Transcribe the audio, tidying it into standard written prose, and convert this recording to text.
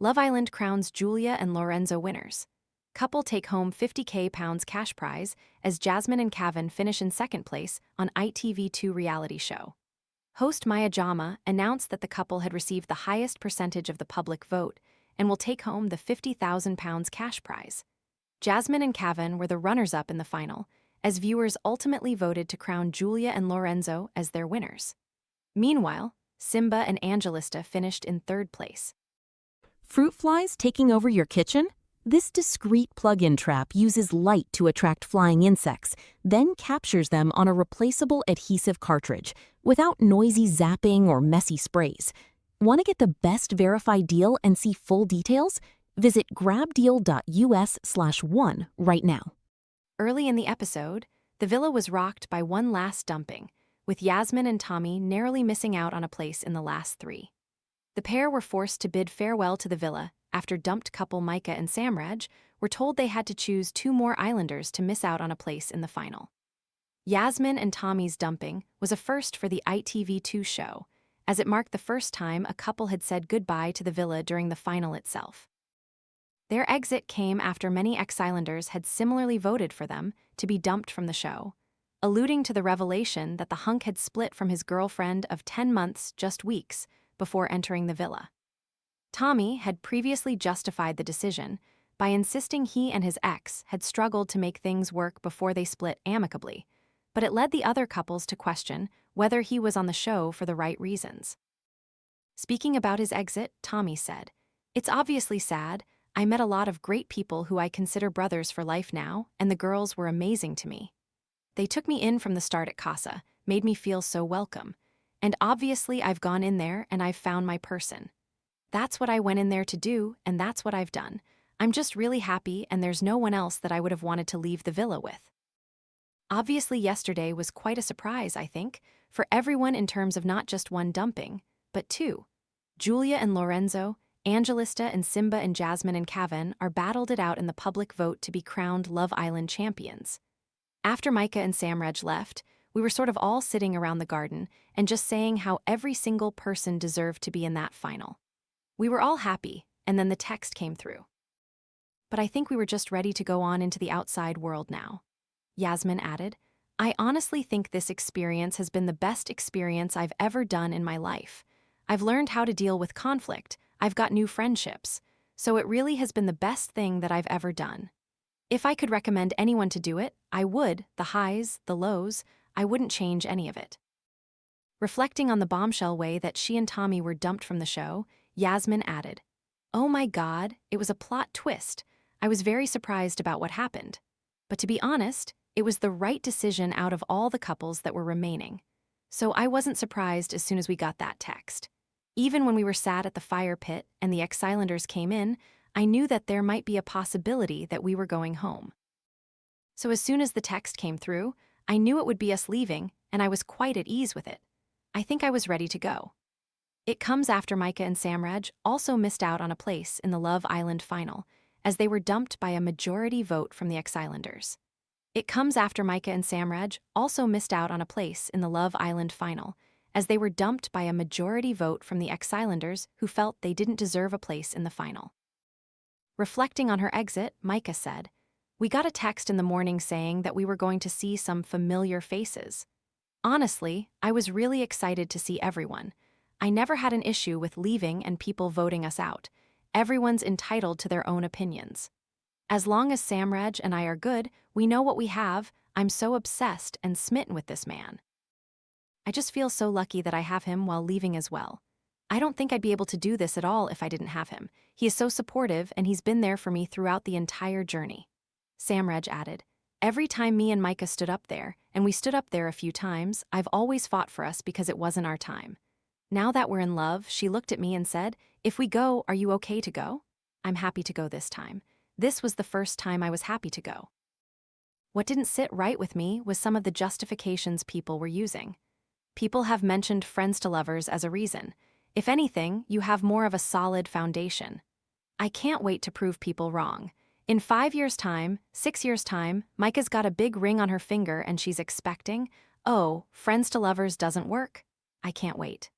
Love Island crowns Julia and Lorenzo winners. Couple take home £50,000 cash prize as Jasmin and Kavan finish in second place on ITV2 reality show. Host Maya Jama announced that the couple had received the highest percentage of the public vote and will take home the £50,000 cash prize. Jasmin and Kavan were the runners-up in the final, as viewers ultimately voted to crown Julia and Lorenzo as their winners. Meanwhile, Simba and Angelista finished in third place. Fruit flies taking over your kitchen? This discreet plug-in trap uses light to attract flying insects, then captures them on a replaceable adhesive cartridge, without noisy zapping or messy sprays. Want to get the best verified deal and see full details? Visit grabdeal.us/1 right now. Early in the episode, the villa was rocked by one last dumping, with Jasmin and Tommy narrowly missing out on a place in the last three. The pair were forced to bid farewell to the villa after dumped couple Micah and Samraj were told they had to choose two more islanders to miss out on a place in the final. Jasmin and Tommy's dumping was a first for the ITV2 show, as it marked the first time a couple had said goodbye to the villa during the final itself. Their exit came after many ex-islanders had similarly voted for them to be dumped from the show, alluding to the revelation that the hunk had split from his girlfriend of 10 months just weeks before entering the villa. Tommy had previously justified the decision by insisting he and his ex had struggled to make things work before they split amicably, but it led the other couples to question whether he was on the show for the right reasons. Speaking about his exit, Tommy said, "It's obviously sad. I met a lot of great people who I consider brothers for life now, and the girls were amazing to me. They took me in from the start at Casa, made me feel so welcome. And obviously I've gone in there and I've found my person. That's what I went in there to do, and that's what I've done. I'm just really happy, and there's no one else that I would have wanted to leave the villa with." Obviously yesterday was quite a surprise, I think, for everyone in terms of not just one dumping, but two. Julia and Lorenzo, Angelista and Simba and Jasmin and Kavan are battled it out in the public vote to be crowned Love Island champions. After Micah and Samraj left, we were sort of all sitting around the garden and just saying how every single person deserved to be in that final. We were all happy, and then the text came through. "But I think we were just ready to go on into the outside world now." Jasmin added, "I honestly think this experience has been the best experience I've ever done in my life. I've learned how to deal with conflict, I've got new friendships, so it really has been the best thing that I've ever done. If I could recommend anyone to do it, I would, the highs, the lows, I wouldn't change any of it." Reflecting on the bombshell way that she and Tommy were dumped from the show, Jasmin added, "Oh my God, it was a plot twist. I was very surprised about what happened. But to be honest, it was the right decision out of all the couples that were remaining. So I wasn't surprised as soon as we got that text. Even when we were sat at the fire pit and the ex-islanders came in, I knew that there might be a possibility that we were going home. So as soon as the text came through, I knew it would be us leaving, and I was quite at ease with it. I think I was ready to go." It comes after Micah and Samraj also missed out on a place in the Love Island final, as they were dumped by a majority vote from the ex-islanders. It comes after Micah and Samraj also missed out on a place in the Love Island final, as they were dumped by a majority vote from the ex-islanders who felt they didn't deserve a place in the final. Reflecting on her exit, Micah said, "We got a text in the morning saying that we were going to see some familiar faces. Honestly, I was really excited to see everyone. I never had an issue with leaving and people voting us out. Everyone's entitled to their own opinions. As long as Samraj and I are good, we know what we have. I'm so obsessed and smitten with this man. I just feel so lucky that I have him while leaving as well. I don't think I'd be able to do this at all if I didn't have him. He is so supportive, and he's been there for me throughout the entire journey." Samraj added, "Every time me and Micah stood up there, and we stood up there a few times, I've always fought for us because it wasn't our time. Now that we're in love, she looked at me and said, 'If we go, are you okay to go?' I'm happy to go this time. This was the first time I was happy to go." What didn't sit right with me was some of the justifications people were using. People have mentioned friends to lovers as a reason. If anything, you have more of a solid foundation. I can't wait to prove people wrong. In 5 years' time, 6 years' time, Micah's got a big ring on her finger and she's expecting, "Oh, friends to lovers doesn't work." I can't wait.